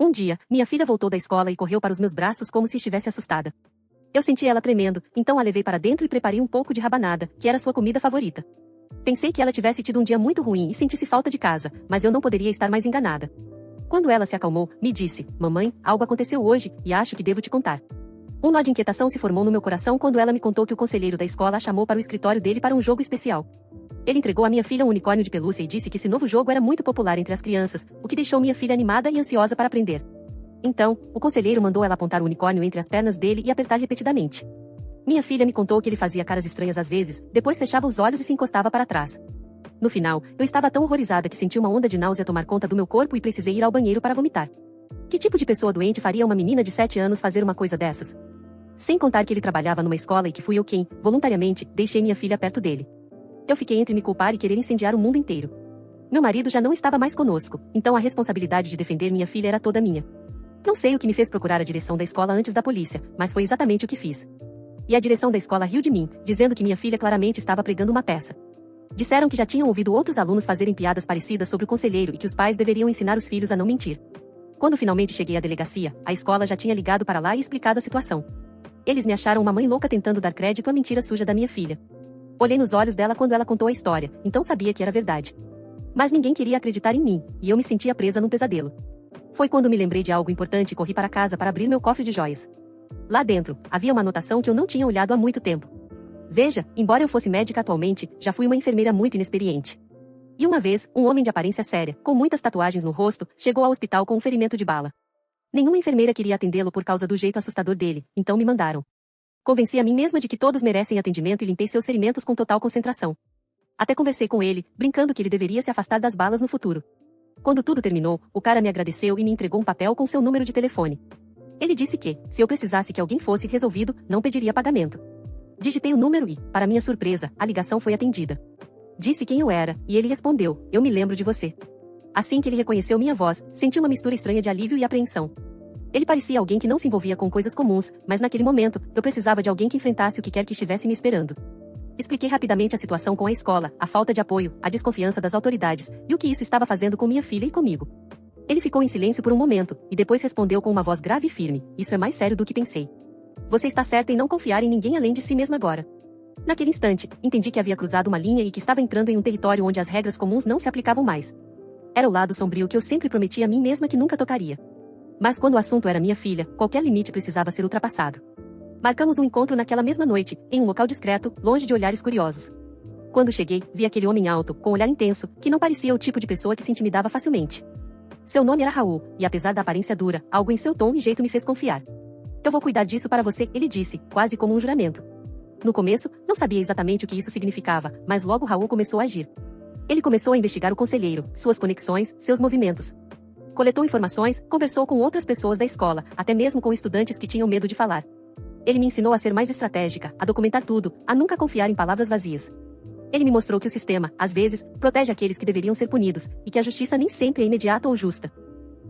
Um dia, minha filha voltou da escola e correu para os meus braços como se estivesse assustada. Eu senti ela tremendo, então a levei para dentro e preparei um pouco de rabanada, que era sua comida favorita. Pensei que ela tivesse tido um dia muito ruim e sentisse falta de casa, mas eu não poderia estar mais enganada. Quando ela se acalmou, me disse: "Mamãe, algo aconteceu hoje, e acho que devo te contar." Um nó de inquietação se formou no meu coração quando ela me contou que o conselheiro da escola a chamou para o escritório dele para um jogo especial. Ele entregou à minha filha um unicórnio de pelúcia e disse que esse novo jogo era muito popular entre as crianças, o que deixou minha filha animada e ansiosa para aprender. Então, o conselheiro mandou ela apontar o unicórnio entre as pernas dele e apertar repetidamente. Minha filha me contou que ele fazia caras estranhas às vezes, depois fechava os olhos e se encostava para trás. No final, eu estava tão horrorizada que senti uma onda de náusea tomar conta do meu corpo e precisei ir ao banheiro para vomitar. Que tipo de pessoa doente faria uma menina de 7 anos fazer uma coisa dessas? Sem contar que ele trabalhava numa escola e que fui eu quem, voluntariamente, deixei minha filha perto dele. Eu fiquei entre me culpar e querer incendiar o mundo inteiro. Meu marido já não estava mais conosco, então a responsabilidade de defender minha filha era toda minha. Não sei o que me fez procurar a direção da escola antes da polícia, mas foi exatamente o que fiz. E a direção da escola riu de mim, dizendo que minha filha claramente estava pregando uma peça. Disseram que já tinham ouvido outros alunos fazerem piadas parecidas sobre o conselheiro e que os pais deveriam ensinar os filhos a não mentir. Quando finalmente cheguei à delegacia, a escola já tinha ligado para lá e explicado a situação. Eles me acharam uma mãe louca tentando dar crédito à mentira suja da minha filha. Olhei nos olhos dela quando ela contou a história, então sabia que era verdade. Mas ninguém queria acreditar em mim, e eu me sentia presa num pesadelo. Foi quando me lembrei de algo importante e corri para casa para abrir meu cofre de joias. Lá dentro, havia uma anotação que eu não tinha olhado há muito tempo. Veja, embora eu fosse médica atualmente, já fui uma enfermeira muito inexperiente. E uma vez, um homem de aparência séria, com muitas tatuagens no rosto, chegou ao hospital com um ferimento de bala. Nenhuma enfermeira queria atendê-lo por causa do jeito assustador dele, então me mandaram. Convenci a mim mesma de que todos merecem atendimento e limpei seus ferimentos com total concentração. Até conversei com ele, brincando que ele deveria se afastar das balas no futuro. Quando tudo terminou, o cara me agradeceu e me entregou um papel com seu número de telefone. Ele disse que, se eu precisasse que alguém fosse resolvido, não pediria pagamento. Digitei o número e, para minha surpresa, a ligação foi atendida. Disse quem eu era, e ele respondeu: "Eu me lembro de você." Assim que ele reconheceu minha voz, senti uma mistura estranha de alívio e apreensão. Ele parecia alguém que não se envolvia com coisas comuns, mas naquele momento, eu precisava de alguém que enfrentasse o que quer que estivesse me esperando. Expliquei rapidamente a situação com a escola, a falta de apoio, a desconfiança das autoridades, e o que isso estava fazendo com minha filha e comigo. Ele ficou em silêncio por um momento, e depois respondeu com uma voz grave e firme: "Isso é mais sério do que pensei. Você está certa em não confiar em ninguém além de si mesma agora." Naquele instante, entendi que havia cruzado uma linha e que estava entrando em um território onde as regras comuns não se aplicavam mais. Era o lado sombrio que eu sempre prometi a mim mesma que nunca tocaria. Mas quando o assunto era minha filha, qualquer limite precisava ser ultrapassado. Marcamos um encontro naquela mesma noite, em um local discreto, longe de olhares curiosos. Quando cheguei, vi aquele homem alto, com olhar intenso, que não parecia o tipo de pessoa que se intimidava facilmente. Seu nome era Raul, e apesar da aparência dura, algo em seu tom e jeito me fez confiar. "Eu vou cuidar disso para você", ele disse, quase como um juramento. No começo, não sabia exatamente o que isso significava, mas logo Raul começou a agir. Ele começou a investigar o conselheiro, suas conexões, seus movimentos. Coletou informações, conversou com outras pessoas da escola, até mesmo com estudantes que tinham medo de falar. Ele me ensinou a ser mais estratégica, a documentar tudo, a nunca confiar em palavras vazias. Ele me mostrou que o sistema, às vezes, protege aqueles que deveriam ser punidos, e que a justiça nem sempre é imediata ou justa.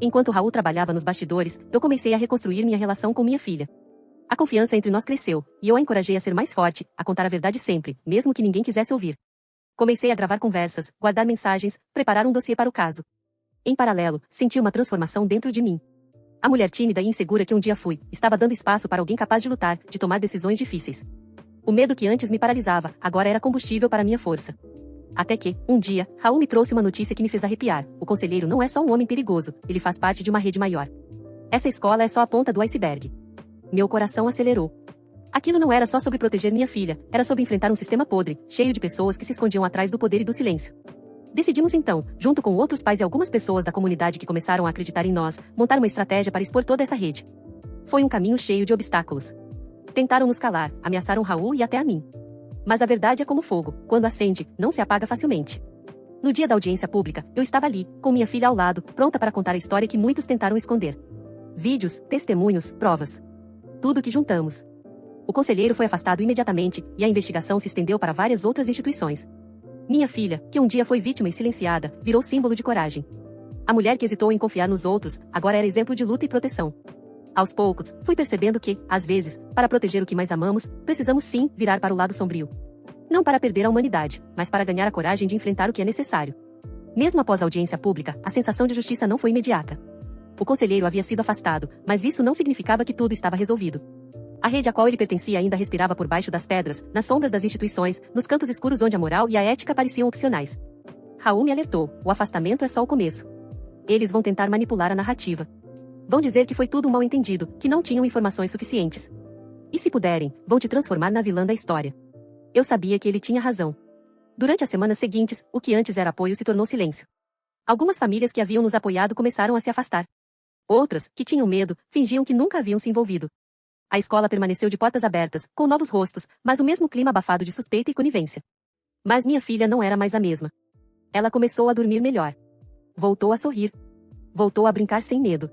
Enquanto Raul trabalhava nos bastidores, eu comecei a reconstruir minha relação com minha filha. A confiança entre nós cresceu, e eu a encorajei a ser mais forte, a contar a verdade sempre, mesmo que ninguém quisesse ouvir. Comecei a gravar conversas, guardar mensagens, preparar um dossiê para o caso. Em paralelo, senti uma transformação dentro de mim. A mulher tímida e insegura que um dia fui, estava dando espaço para alguém capaz de lutar, de tomar decisões difíceis. O medo que antes me paralisava, agora era combustível para minha força. Até que, um dia, Raul me trouxe uma notícia que me fez arrepiar: o conselheiro não é só um homem perigoso, ele faz parte de uma rede maior. Essa escola é só a ponta do iceberg. Meu coração acelerou. Aquilo não era só sobre proteger minha filha, era sobre enfrentar um sistema podre, cheio de pessoas que se escondiam atrás do poder e do silêncio. Decidimos então, junto com outros pais e algumas pessoas da comunidade que começaram a acreditar em nós, montar uma estratégia para expor toda essa rede. Foi um caminho cheio de obstáculos. Tentaram nos calar, ameaçaram Raul e até a mim. Mas a verdade é como fogo: quando acende, não se apaga facilmente. No dia da audiência pública, eu estava ali, com minha filha ao lado, pronta para contar a história que muitos tentaram esconder. Vídeos, testemunhos, provas. Tudo que juntamos. O conselheiro foi afastado imediatamente, e a investigação se estendeu para várias outras instituições. Minha filha, que um dia foi vítima e silenciada, virou símbolo de coragem. A mulher que hesitou em confiar nos outros, agora era exemplo de luta e proteção. Aos poucos, fui percebendo que, às vezes, para proteger o que mais amamos, precisamos sim virar para o lado sombrio. Não para perder a humanidade, mas para ganhar a coragem de enfrentar o que é necessário. Mesmo após a audiência pública, a sensação de justiça não foi imediata. O conselheiro havia sido afastado, mas isso não significava que tudo estava resolvido. A rede a qual ele pertencia ainda respirava por baixo das pedras, nas sombras das instituições, nos cantos escuros onde a moral e a ética pareciam opcionais. Raul me alertou: o afastamento é só o começo. Eles vão tentar manipular a narrativa. Vão dizer que foi tudo um mal-entendido, que não tinham informações suficientes. E se puderem, vão te transformar na vilã da história. Eu sabia que ele tinha razão. Durante as semanas seguintes, o que antes era apoio se tornou silêncio. Algumas famílias que haviam nos apoiado começaram a se afastar. Outras, que tinham medo, fingiam que nunca haviam se envolvido. A escola permaneceu de portas abertas, com novos rostos, mas o mesmo clima abafado de suspeita e conivência. Mas minha filha não era mais a mesma. Ela começou a dormir melhor. Voltou a sorrir. Voltou a brincar sem medo.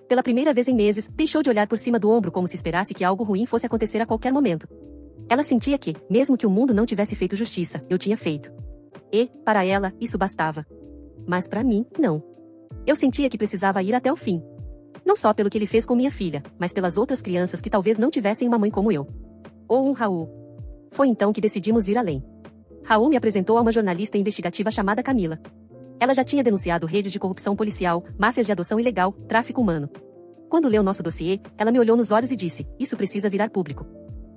Pela primeira vez em meses, deixou de olhar por cima do ombro como se esperasse que algo ruim fosse acontecer a qualquer momento. Ela sentia que, mesmo que o mundo não tivesse feito justiça, eu tinha feito. E, para ela, isso bastava. Mas para mim, não. Eu sentia que precisava ir até o fim. Não só pelo que ele fez com minha filha, mas pelas outras crianças que talvez não tivessem uma mãe como eu. Ou um Raul. Foi então que decidimos ir além. Raul me apresentou a uma jornalista investigativa chamada Camila. Ela já tinha denunciado redes de corrupção policial, máfias de adoção ilegal, tráfico humano. Quando leu nosso dossiê, ela me olhou nos olhos e disse: isso precisa virar público.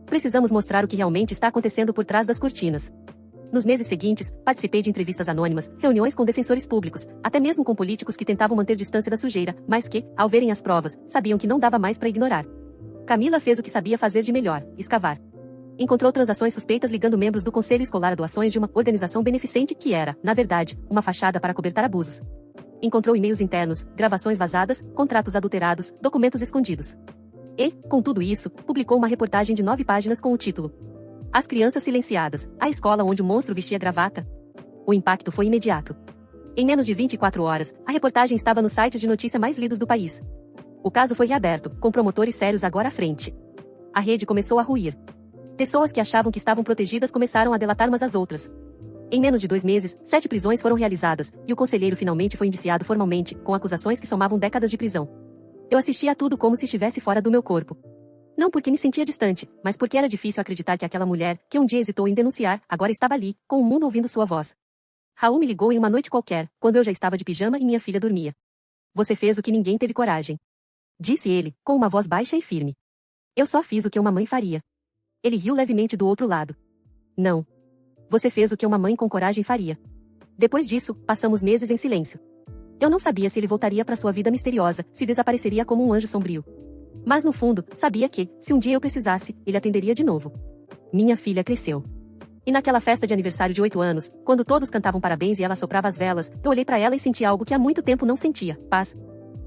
Precisamos mostrar o que realmente está acontecendo por trás das cortinas. Nos meses seguintes, participei de entrevistas anônimas, reuniões com defensores públicos, até mesmo com políticos que tentavam manter distância da sujeira, mas que, ao verem as provas, sabiam que não dava mais para ignorar. Camila fez o que sabia fazer de melhor: escavar. Encontrou transações suspeitas ligando membros do Conselho Escolar a doações de uma organização beneficente que era, na verdade, uma fachada para cobertar abusos. Encontrou e-mails internos, gravações vazadas, contratos adulterados, documentos escondidos. E, com tudo isso, publicou uma reportagem de 9 páginas com o título: As Crianças Silenciadas, a escola onde o monstro vestia gravata. O impacto foi imediato. Em menos de 24 horas, a reportagem estava nos sites de notícia mais lidos do país. O caso foi reaberto, com promotores sérios agora à frente. A rede começou a ruir. Pessoas que achavam que estavam protegidas começaram a delatar umas às outras. Em menos de 2 meses, 7 prisões foram realizadas, e o conselheiro finalmente foi indiciado formalmente, com acusações que somavam décadas de prisão. Eu assistia a tudo como se estivesse fora do meu corpo. Não porque me sentia distante, mas porque era difícil acreditar que aquela mulher, que um dia hesitou em denunciar, agora estava ali, com o mundo ouvindo sua voz. Raul me ligou em uma noite qualquer, quando eu já estava de pijama e minha filha dormia. Você fez o que ninguém teve coragem. Disse ele, com uma voz baixa e firme. Eu só fiz o que uma mãe faria. Ele riu levemente do outro lado. Não. Você fez o que uma mãe com coragem faria. Depois disso, passamos meses em silêncio. Eu não sabia se ele voltaria para sua vida misteriosa, se desapareceria como um anjo sombrio. Mas no fundo, sabia que, se um dia eu precisasse, ele atenderia de novo. Minha filha cresceu. E naquela festa de aniversário de 8 anos, quando todos cantavam parabéns e ela soprava as velas, eu olhei para ela e senti algo que há muito tempo não sentia: paz.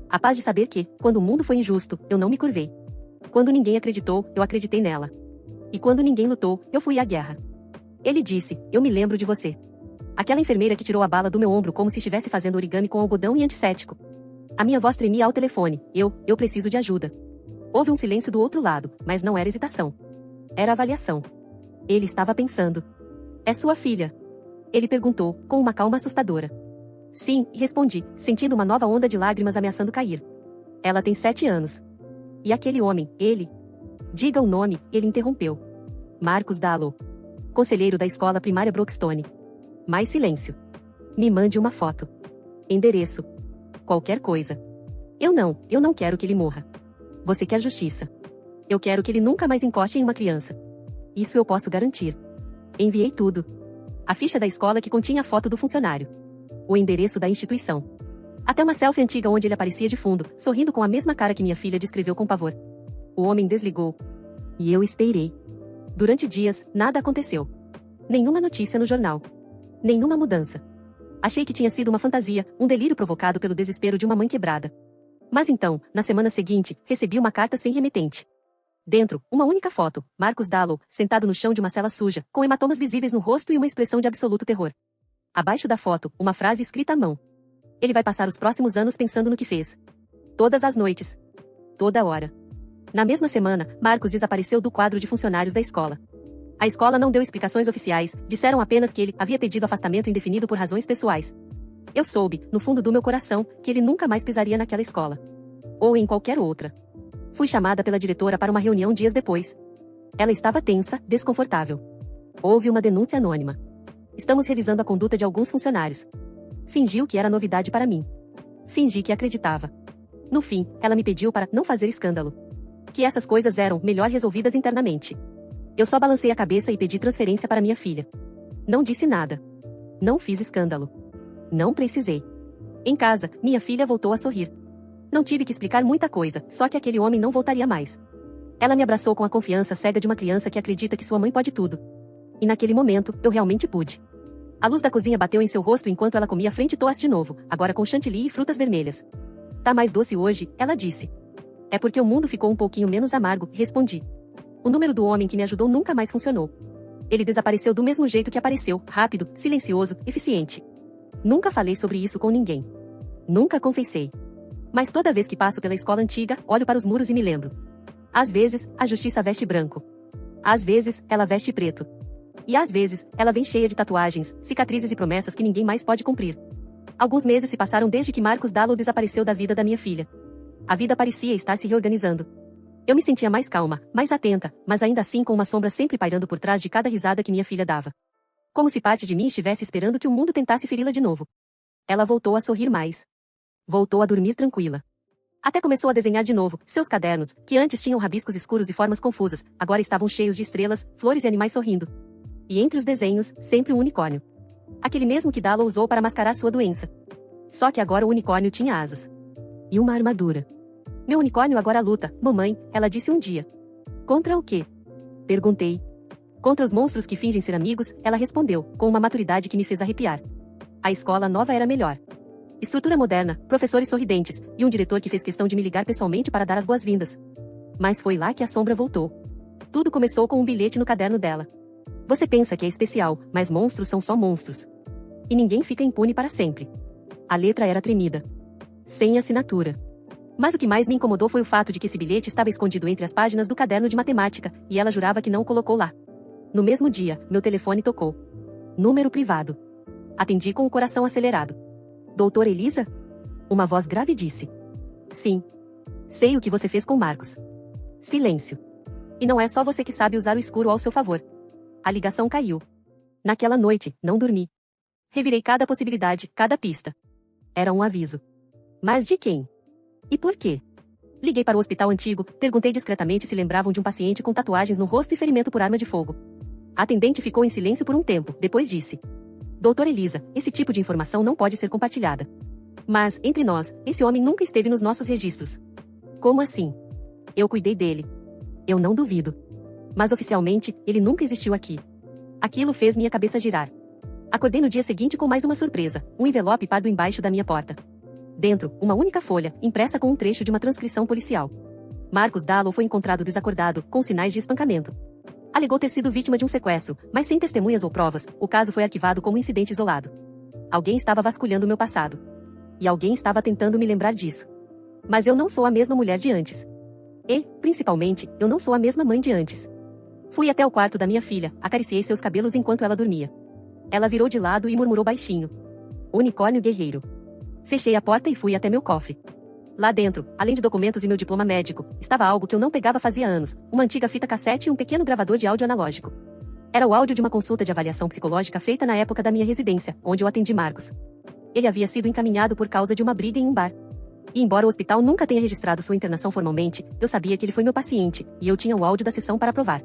A paz de saber que, quando o mundo foi injusto, eu não me curvei. Quando ninguém acreditou, eu acreditei nela. E quando ninguém lutou, eu fui à guerra. Ele disse: eu me lembro de você. Aquela enfermeira que tirou a bala do meu ombro como se estivesse fazendo origami com algodão e antisséptico. A minha voz tremia ao telefone: eu preciso de ajuda. Houve um silêncio do outro lado, mas não era hesitação. Era avaliação. Ele estava pensando. É sua filha? Ele perguntou, com uma calma assustadora. Sim, respondi, sentindo uma nova onda de lágrimas ameaçando cair. Ela tem 7 anos. E aquele homem, ele? Diga o nome, ele interrompeu. Marcos Dallow. Conselheiro da escola primária Brookstone. Mais silêncio. Me mande uma foto. Endereço. Qualquer coisa. Eu não quero que ele morra. Você quer justiça. Eu quero que ele nunca mais encoste em uma criança. Isso eu posso garantir. Enviei tudo. A ficha da escola que continha a foto do funcionário. O endereço da instituição. Até uma selfie antiga onde ele aparecia de fundo, sorrindo com a mesma cara que minha filha descreveu com pavor. O homem desligou. E eu esperei. Durante dias, nada aconteceu. Nenhuma notícia no jornal. Nenhuma mudança. Achei que tinha sido uma fantasia, um delírio provocado pelo desespero de uma mãe quebrada. Mas então, na semana seguinte, recebi uma carta sem remetente. Dentro, uma única foto: Marcos Dallow, sentado no chão de uma cela suja, com hematomas visíveis no rosto e uma expressão de absoluto terror. Abaixo da foto, uma frase escrita à mão. Ele vai passar os próximos anos pensando no que fez. Todas as noites. Toda hora. Na mesma semana, Marcos desapareceu do quadro de funcionários da escola. A escola não deu explicações oficiais, disseram apenas que ele havia pedido afastamento indefinido por razões pessoais. Eu soube, no fundo do meu coração, que ele nunca mais pisaria naquela escola. Ou em qualquer outra. Fui chamada pela diretora para uma reunião dias depois. Ela estava tensa, desconfortável. Houve uma denúncia anônima. Estamos revisando a conduta de alguns funcionários. Fingiu que era novidade para mim. Fingi que acreditava. No fim, ela me pediu para não fazer escândalo. Que essas coisas eram melhor resolvidas internamente. Eu só balancei a cabeça e pedi transferência para minha filha. Não disse nada. Não fiz escândalo. Não precisei. Em casa, minha filha voltou a sorrir. Não tive que explicar muita coisa, só que aquele homem não voltaria mais. Ela me abraçou com a confiança cega de uma criança que acredita que sua mãe pode tudo. E naquele momento, eu realmente pude. A luz da cozinha bateu em seu rosto enquanto ela comia frente toast de novo, agora com chantilly e frutas vermelhas. Tá mais doce hoje, ela disse. É porque o mundo ficou um pouquinho menos amargo, respondi. O número do homem que me ajudou nunca mais funcionou. Ele desapareceu do mesmo jeito que apareceu, rápido, silencioso, eficiente. Nunca falei sobre isso com ninguém. Nunca confessei. Mas toda vez que passo pela escola antiga, olho para os muros e me lembro. Às vezes, a justiça veste branco. Às vezes, ela veste preto. E às vezes, ela vem cheia de tatuagens, cicatrizes e promessas que ninguém mais pode cumprir. Alguns meses se passaram desde que Marcos Dallow desapareceu da vida da minha filha. A vida parecia estar se reorganizando. Eu me sentia mais calma, mais atenta, mas ainda assim com uma sombra sempre pairando por trás de cada risada que minha filha dava. Como se parte de mim estivesse esperando que o mundo tentasse feri-la de novo. Ela voltou a sorrir mais. Voltou a dormir tranquila. Até começou a desenhar de novo. Seus cadernos, que antes tinham rabiscos escuros e formas confusas, agora estavam cheios de estrelas, flores e animais sorrindo. E entre os desenhos, sempre um unicórnio. Aquele mesmo que Dallow usou para mascarar sua doença. Só que agora o unicórnio tinha asas. E uma armadura. Meu unicórnio agora luta, mamãe, ela disse um dia. Contra o quê? Perguntei. Contra os monstros que fingem ser amigos, ela respondeu, com uma maturidade que me fez arrepiar. A escola nova era melhor. Estrutura moderna, professores sorridentes, e um diretor que fez questão de me ligar pessoalmente para dar as boas-vindas. Mas foi lá que a sombra voltou. Tudo começou com um bilhete no caderno dela. Você pensa que é especial, mas monstros são só monstros. E ninguém fica impune para sempre. A letra era tremida. Sem assinatura. Mas o que mais me incomodou foi o fato de que esse bilhete estava escondido entre as páginas do caderno de matemática, e ela jurava que não o colocou lá. No mesmo dia, meu telefone tocou. Número privado. Atendi com o coração acelerado. Doutora Elisa? Uma voz grave disse. Sim. Sei o que você fez com Marcos. Silêncio. E não é só você que sabe usar o escuro ao seu favor. A ligação caiu. Naquela noite, não dormi. Revirei cada possibilidade, cada pista. Era um aviso. Mas de quem? E por quê? Liguei para o hospital antigo, perguntei discretamente se lembravam de um paciente com tatuagens no rosto e ferimento por arma de fogo. A atendente ficou em silêncio por um tempo, depois disse. Doutora Elisa, esse tipo de informação não pode ser compartilhada. Mas, entre nós, esse homem nunca esteve nos nossos registros. Como assim? Eu cuidei dele. Eu não duvido. Mas oficialmente, ele nunca existiu aqui. Aquilo fez minha cabeça girar. Acordei no dia seguinte com mais uma surpresa, um envelope pardo embaixo da minha porta. Dentro, uma única folha, impressa com um trecho de uma transcrição policial. Marcos Dallow foi encontrado desacordado, com sinais de espancamento. Alegou ter sido vítima de um sequestro, mas sem testemunhas ou provas, o caso foi arquivado como incidente isolado. Alguém estava vasculhando meu passado. E alguém estava tentando me lembrar disso. Mas eu não sou a mesma mulher de antes. E, principalmente, eu não sou a mesma mãe de antes. Fui até o quarto da minha filha, acariciei seus cabelos enquanto ela dormia. Ela virou de lado e murmurou baixinho. Unicórnio guerreiro. Fechei a porta e fui até meu cofre. Lá dentro, além de documentos e meu diploma médico, estava algo que eu não pegava fazia anos, uma antiga fita cassete e um pequeno gravador de áudio analógico. Era o áudio de uma consulta de avaliação psicológica feita na época da minha residência, onde eu atendi Marcos. Ele havia sido encaminhado por causa de uma briga em um bar. E embora o hospital nunca tenha registrado sua internação formalmente, eu sabia que ele foi meu paciente, e eu tinha o áudio da sessão para provar.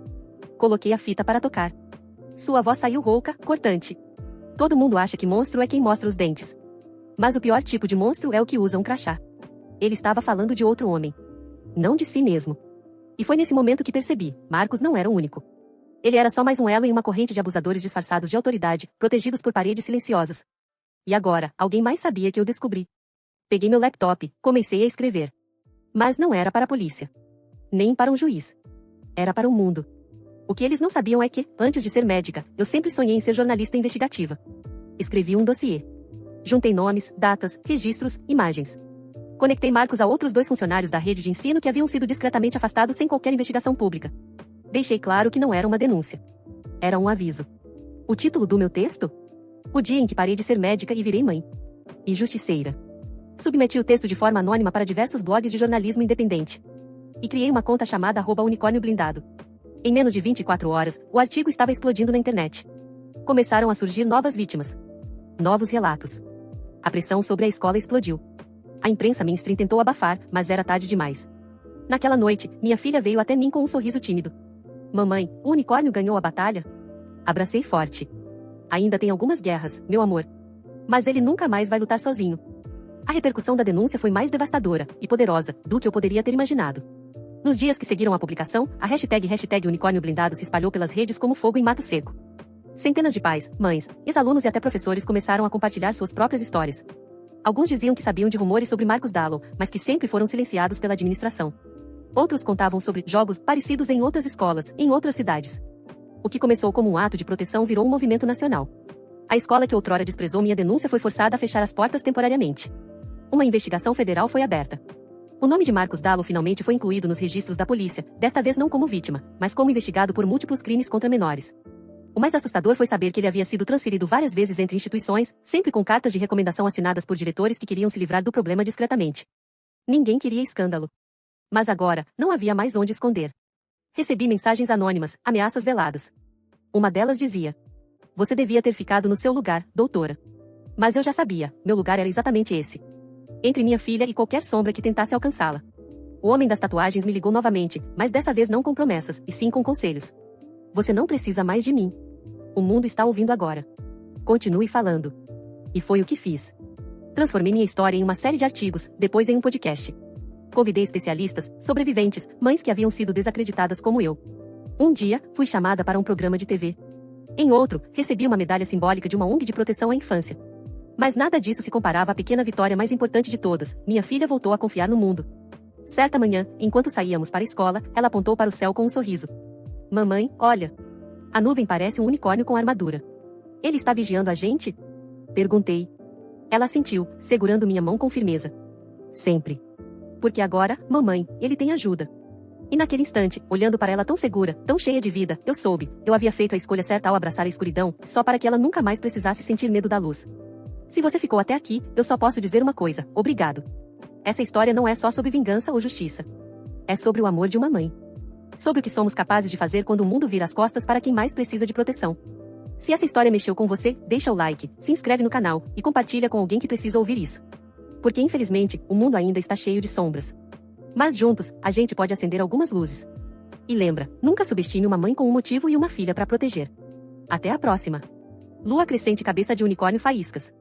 Coloquei a fita para tocar. Sua voz saiu rouca, cortante. Todo mundo acha que monstro é quem mostra os dentes. Mas o pior tipo de monstro é o que usa um crachá. Ele estava falando de outro homem. Não de si mesmo. E foi nesse momento que percebi, Marcos não era o único. Ele era só mais um elo em uma corrente de abusadores disfarçados de autoridade, protegidos por paredes silenciosas. E agora, alguém mais sabia que eu descobri. Peguei meu laptop, comecei a escrever. Mas não era para a polícia. Nem para um juiz. Era para o mundo. O que eles não sabiam é que, antes de ser médica, eu sempre sonhei em ser jornalista investigativa. Escrevi um dossiê. Juntei nomes, datas, registros, imagens. Conectei Marcos a outros 2 funcionários da rede de ensino que haviam sido discretamente afastados sem qualquer investigação pública. Deixei claro que não era uma denúncia. Era um aviso. O título do meu texto? O dia em que parei de ser médica e virei mãe. E justiceira. Submeti o texto de forma anônima para diversos blogs de jornalismo independente. E criei uma conta chamada @unicórnio blindado. Em menos de 24 horas, o artigo estava explodindo na internet. Começaram a surgir novas vítimas. Novos relatos. A pressão sobre a escola explodiu. A imprensa mainstream tentou abafar, mas era tarde demais. Naquela noite, minha filha veio até mim com um sorriso tímido. Mamãe, o unicórnio ganhou a batalha? Abracei forte. Ainda tem algumas guerras, meu amor. Mas ele nunca mais vai lutar sozinho. A repercussão da denúncia foi mais devastadora e poderosa do que eu poderia ter imaginado. Nos dias que seguiram a publicação, a hashtag unicórnio blindado se espalhou pelas redes como fogo em mato seco. Centenas de pais, mães, ex-alunos e até professores começaram a compartilhar suas próprias histórias. Alguns diziam que sabiam de rumores sobre Marcos Dallon, mas que sempre foram silenciados pela administração. Outros contavam sobre jogos parecidos em outras escolas, em outras cidades. O que começou como um ato de proteção virou um movimento nacional. A escola que outrora desprezou minha denúncia foi forçada a fechar as portas temporariamente. Uma investigação federal foi aberta. O nome de Marcos Dallon finalmente foi incluído nos registros da polícia, desta vez não como vítima, mas como investigado por múltiplos crimes contra menores. O mais assustador foi saber que ele havia sido transferido várias vezes entre instituições, sempre com cartas de recomendação assinadas por diretores que queriam se livrar do problema discretamente. Ninguém queria escândalo. Mas agora, não havia mais onde esconder. Recebi mensagens anônimas, ameaças veladas. Uma delas dizia: "Você devia ter ficado no seu lugar, doutora." Mas eu já sabia, meu lugar era exatamente esse. Entre minha filha e qualquer sombra que tentasse alcançá-la. O homem das tatuagens me ligou novamente, mas dessa vez não com promessas, e sim com conselhos. "Você não precisa mais de mim. O mundo está ouvindo agora. Continue falando." E foi o que fiz. Transformei minha história em uma série de artigos, depois em um podcast. Convidei especialistas, sobreviventes, mães que haviam sido desacreditadas como eu. Um dia, fui chamada para um programa de TV. Em outro, recebi uma medalha simbólica de uma ONG de proteção à infância. Mas nada disso se comparava à pequena vitória mais importante de todas: minha filha voltou a confiar no mundo. Certa manhã, enquanto saíamos para a escola, ela apontou para o céu com um sorriso. "Mamãe, olha. A nuvem parece um unicórnio com armadura. Ele está vigiando a gente?" Perguntei. Ela assentiu, segurando minha mão com firmeza. "Sempre. Porque agora, mamãe, ele tem ajuda." E naquele instante, olhando para ela tão segura, tão cheia de vida, eu soube, eu havia feito a escolha certa ao abraçar a escuridão, só para que ela nunca mais precisasse sentir medo da luz. Se você ficou até aqui, eu só posso dizer uma coisa: obrigado. Essa história não é só sobre vingança ou justiça. É sobre o amor de uma mãe. Sobre o que somos capazes de fazer quando o mundo vira as costas para quem mais precisa de proteção. Se essa história mexeu com você, deixa o like, se inscreve no canal e compartilha com alguém que precisa ouvir isso. Porque infelizmente, o mundo ainda está cheio de sombras. Mas juntos, a gente pode acender algumas luzes. E lembra, nunca subestime uma mãe com um motivo e uma filha para proteger. Até a próxima. Lua crescente, cabeça de unicórnio, faíscas.